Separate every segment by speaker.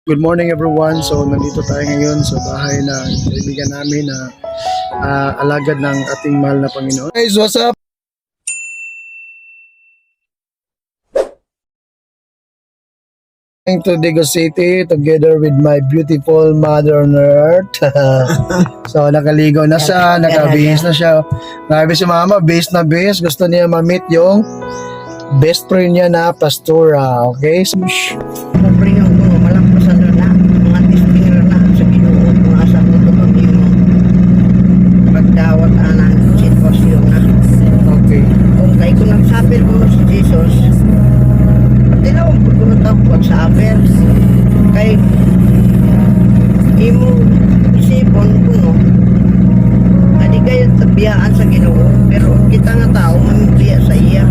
Speaker 1: Good morning everyone. So nandito tayo ngayon sa bahay ng kaibigan namin na alagad ng ating mahal na Panginoon. Guys, what's up? Going to Digo City together with my beautiful mother on earth. So nakaligo na siya, nakabihis na siya. Nakabihis si mama, base na base. Gusto niya ma-meet yung best friend niya na pastora. Okay? So,
Speaker 2: Pobre yung mga malampasan na, mga testing na sa Ginoo, mga asa ko ito yung pagdawat ng sitwasyon na.
Speaker 1: okay.
Speaker 2: Kung kayo kung nagsapir ko si Jesus, tinawag ko na ito pagsapir. Kay imo isipon ko no, hindi kayo tabiyaan sa Ginoo, pero kita nga tao mamibiya sa iya.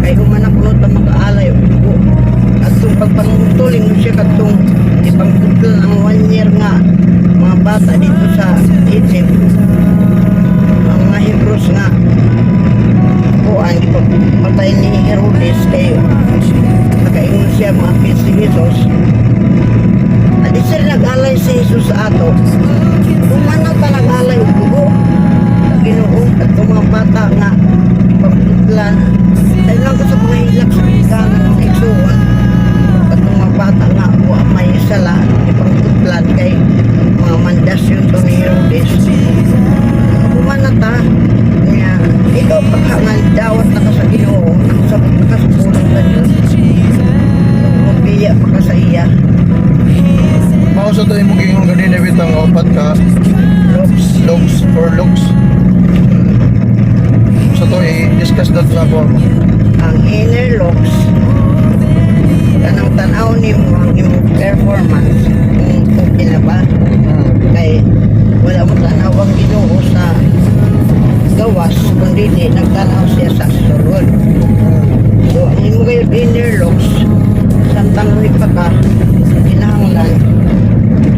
Speaker 2: Kay humanap ko na makaalay o dugo. At itong pagpangutuling mo siya katong ipangkutol ang 1 year nga mga bata dito sa Egypt, ang mga Hebrews nga kuan ipagpatay ni Herodes kayo nakaingon siya mga apil si Jesus. Adi sila nag-alay si Jesus sa ato kumana ta nag-alay o dugo Ginoo at itong mga bata nga ipangkutlan dahil lang ko sa mga hilak sa pagkanan ng igsuon at mga bata nga o may sala ipangkutlan kay mga mandasyon to ni Herodes. Kumanata niya ikaw paghangan dawat na ka sa Ginoo sa pagkasapulong sa Diyos magbiya pa ka sa iya.
Speaker 1: Mauso to yung magiging ganina bitang opat ka looks or looks. So to i-discuss that sa ako.
Speaker 2: Ang inner looks kanang tanaw ni mo ang imong performance kung okay na ba kay wala mo tanaw ang Ginoo sa gawas kundi di nagtanaw siya sa sulod. So ang imong gayon inner looks samtang pa ka kinahanglan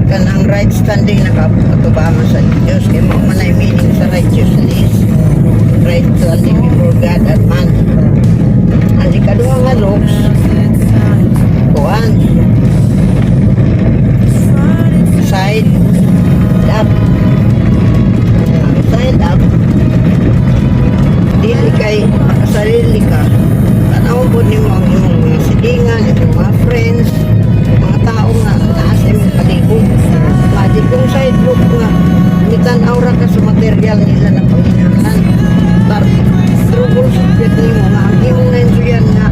Speaker 2: kanang right standing nakapatubaman sa Diyos kay mo manay meaning sa righteousness, right standing before God at man. Ang ikaduha nga looks kuan side up. Ang side up dili kay makasarili ka tanaw po nimo ang imong mga silingan, imong mga friends, mga tao nga naa sa imong palibot. Imagine kung side look nga mitanaw ra ka sa material nila na panginahanglan trouble subject nimo nga ang imong na-enjoyan nga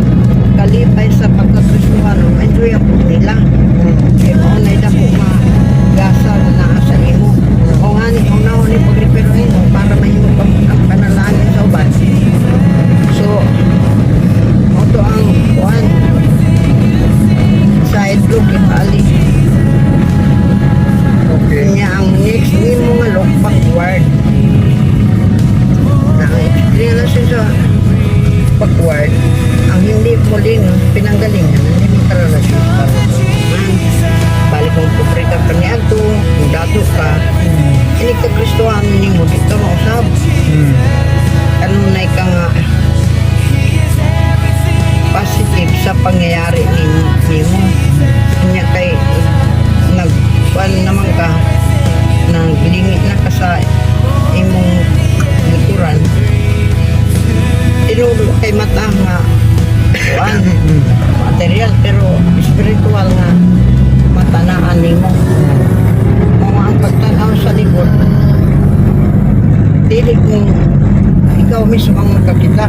Speaker 2: kalipay sa pagkakristuhano enjoy po nila kaya maunay na po magasa na naa sa imo o nga ni unaw ni pag-repair mo para mahimo ang panalangin sa uban. So ito ang kuhan side look ipali
Speaker 1: Okay.
Speaker 2: kanya ang next nimo nga look backward na ang experience sa backward ang hindi mo din pinanggalingan hindi mo karelasyon balik kong pupre ka kanyado kung dato ka ini ka Kristohan mo dito mausap ano na ka nga positive sa pangyayari nimo kanya kay nagkuhan naman ka naglingit na ka sa imong likuran tinulo kay mata nga kuhan material pero spiritual nga matanaan nimo mga ang pagtanaw sa likod dili kung ikaw mismo ang magkakita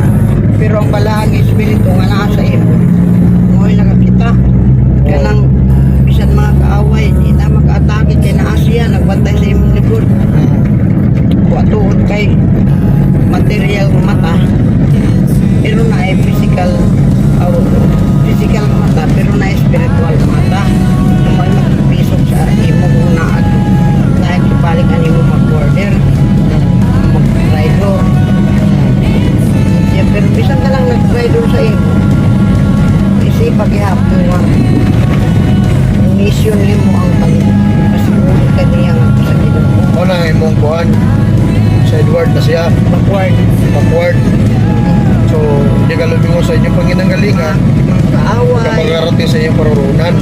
Speaker 2: pero ang balaang espiritu nga naa sa imo mo'y nakakita kaya lang bisan mga kaaway di na maka-atake kay naa siya nagbantay sa imong likod tuod kay material mata pero na ay physical mata pero na spiritual mata na may magpisok sa imong unaan na ay balik ang imong mag-order mag-rider yeah, pero bisan ka lang nag-rider sa imo kasi paghihapon nga mission nimo ang pag-pasiguro ka niya nga sa Ginoo.
Speaker 1: O na imong kuhan sideward na siya backward. So hindi ka lumingo sa inyong panginanggalingan
Speaker 2: Kaaway
Speaker 1: kapag arating sa inyong parurunan.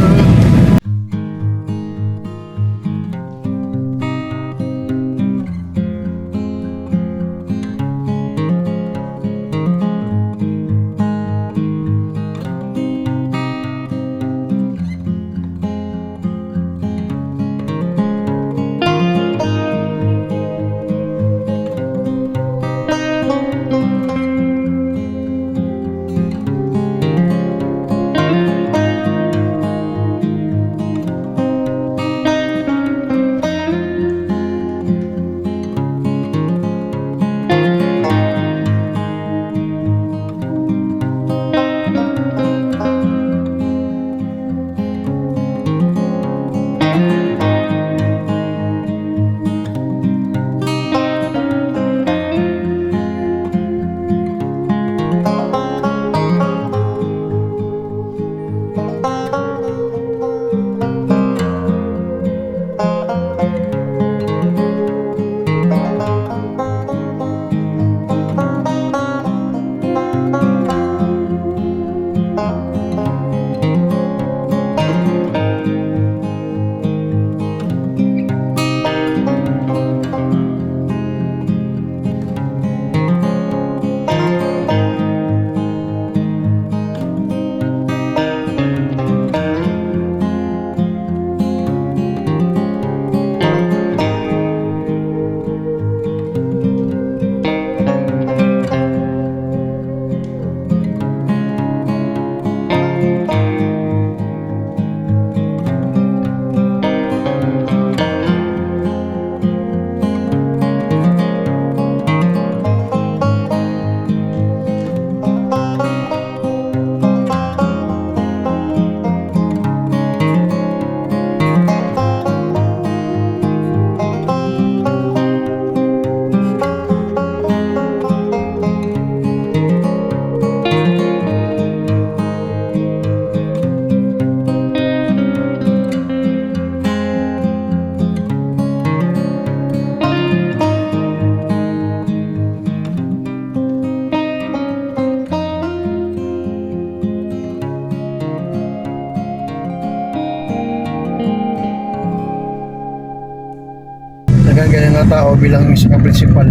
Speaker 1: ganyan nga tao bilang isa ka principal.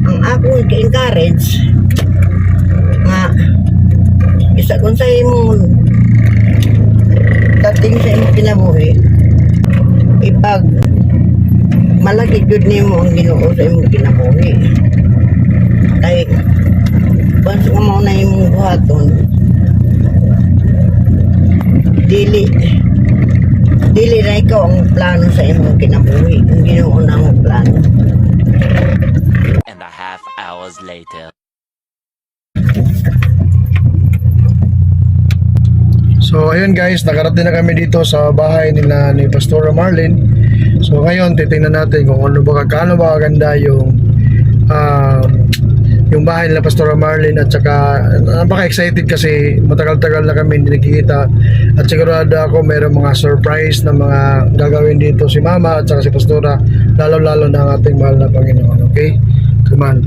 Speaker 2: Ang ako encourage nga isa kung sa imong dating sa imong kinabuhi ipag malaki jud nimo ang Ginoo sa imong kinabuhi kay once nga mao na imong buhaton dili na ikaw ang plano sa imong kinabuhi ang Ginoo na ang plano.
Speaker 3: And a half hours later.
Speaker 1: So ayun guys, nakarating na kami dito sa bahay nila ni Pastora Marlene. So ngayon titingnan natin kung ano ba kaganda yung bahay nila Pastora Marlene, at saka napaka-excited kasi matagal-tagal na kami hindi nagkikita, at sigurado ako mayroong mga surprise na mga gagawin dito si Mama at saka si Pastora, lalo-lalo na ang ating mahal na Panginoon. Okay? Come on.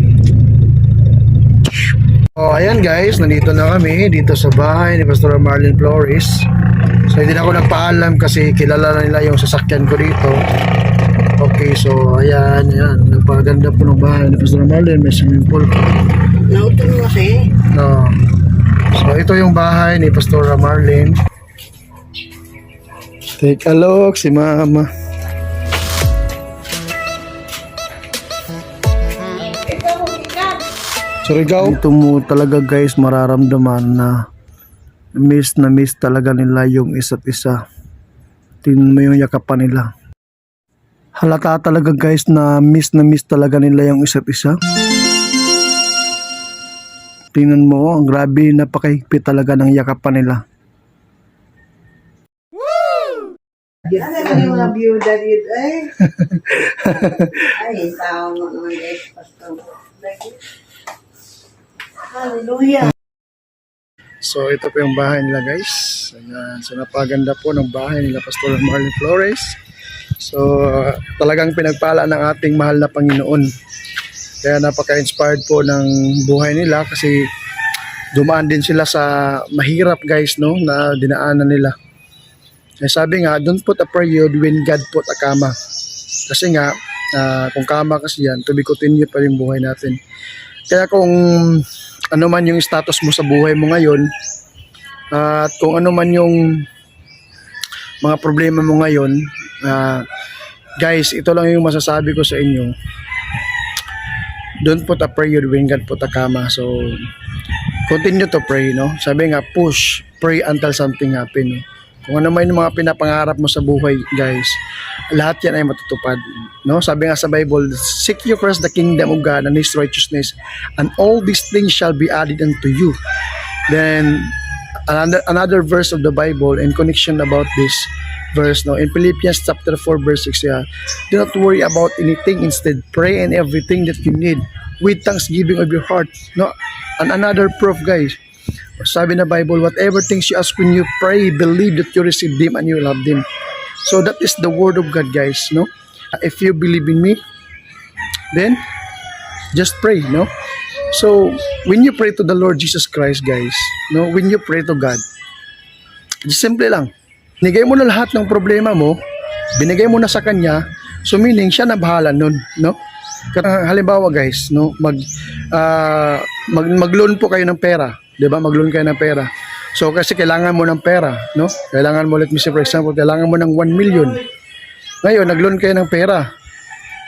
Speaker 1: Oh, ayan guys, nandito na kami dito sa bahay ni Pastora Marlene Flores. So hindi na ako nagpaalam kasi kilala na nila yung sasakyan ko dito. Okay, so ayan, napaganda po ng bahay ni Pastora Marlene, may swimming pool.
Speaker 2: Nauto mo kasi.
Speaker 1: No. So ito yung bahay ni Pastora Marlene. Take a look si Mama. So ito mo talaga guys mararamdaman na miss talaga nila yung isa't isa. Tingnan mo yung yakapan nila. Halata talaga guys na miss talaga nila yung isa't isa. Tingnan mo, ang grabe, napakahigpit talaga ng yakapan nila.
Speaker 2: Ano ka yung mga byuda dito eh? Ay, tao mo naman guys, pastor. Hallelujah.
Speaker 1: So ito po yung bahay nila guys. Ayan. So napaganda po ng bahay nila Pastor Marlene Flores. So talagang pinagpala ng ating mahal na Panginoon. Kaya napaka-inspired po ng buhay nila kasi dumaan din sila sa mahirap guys, no, na dinaanan nila. Kaya sabi nga, don't put a period when God put a comma. Kasi nga, kung comma kasi yan, to be continued pa rin buhay natin. Kaya kung ano man yung status mo sa buhay mo ngayon, at kung ano man yung mga problema mo ngayon, guys, ito lang yung masasabi ko sa inyo. Don't put a period when God put a comma. So, continue to pray, no? Sabi nga, push, pray until something happen, no? Kung ano man yung mga pinapangarap mo sa buhay, guys, lahat yan ay matutupad, no? Sabi nga sa Bible, seek you first the kingdom of God and His righteousness, and all these things shall be added unto you. Then, another verse of the Bible in connection about this verse, no, in Philippians chapter 4 verse 6, yeah, do not worry about anything, instead pray in everything that you need with thanksgiving of your heart, no? And another proof, guys, sabi na Bible, whatever things you ask when you pray, believe that you receive them and you love them. So that is the word of God, guys, no? If you believe in me, then just pray, no? So when you pray to the Lord Jesus Christ, guys, no, when you pray to God, just simple lang, binigay mo na lahat ng problema mo, binigay mo na sa Kanya, so meaning siya na bahala nun, no? Halimbawa guys, no, mag-loan po kayo ng pera, 'di ba? Mag-loan kayo ng pera. So kasi kailangan mo ng pera, no? Kailangan mo, let me say for example, kailangan mo ng 1 million. Ngayon, nag-loan kayo ng pera.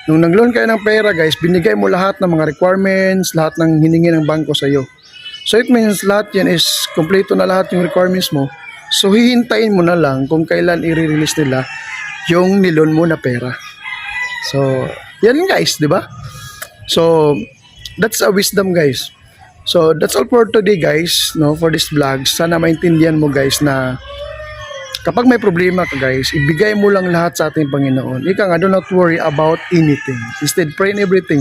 Speaker 1: Nung nag-loan kayo ng pera, guys, binigay mo lahat ng mga requirements, lahat ng hiningi ng bangko sa iyo. So it means lahat 'yan is kompleto na lahat yung requirements mo. So hihintayin mo na lang kung kailan i-release nila yung nilon mo na pera. So, yan guys, di ba? So, that's a wisdom, guys. So, that's all for today, guys, no, for this vlog. Sana maintindihan mo, guys, na kapag may problema ka, guys, ibigay mo lang lahat sa ating Panginoon. Ika nga, do not worry about anything. Instead, pray in everything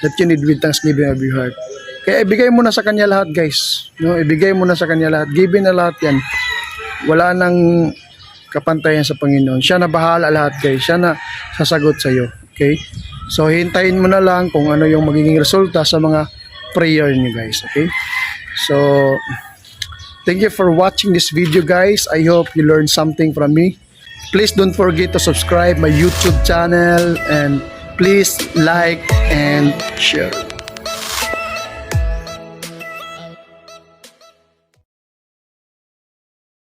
Speaker 1: that you need with thanksgiving of your heart. Kaya ibigay mo na sa Kanya lahat, guys. No, ibigay mo na sa Kanya lahat. Give na lahat yan. Wala nang kapantayan sa Panginoon. Siya na bahala lahat, guys. Siya na sasagot sa iyo. Okay? So, hintayin mo na lang kung ano yung magiging resulta sa mga prayer niyo, guys. Okay? So, thank you for watching this video, guys. I hope you learned something from me. Please don't forget to subscribe my YouTube channel and please like and share.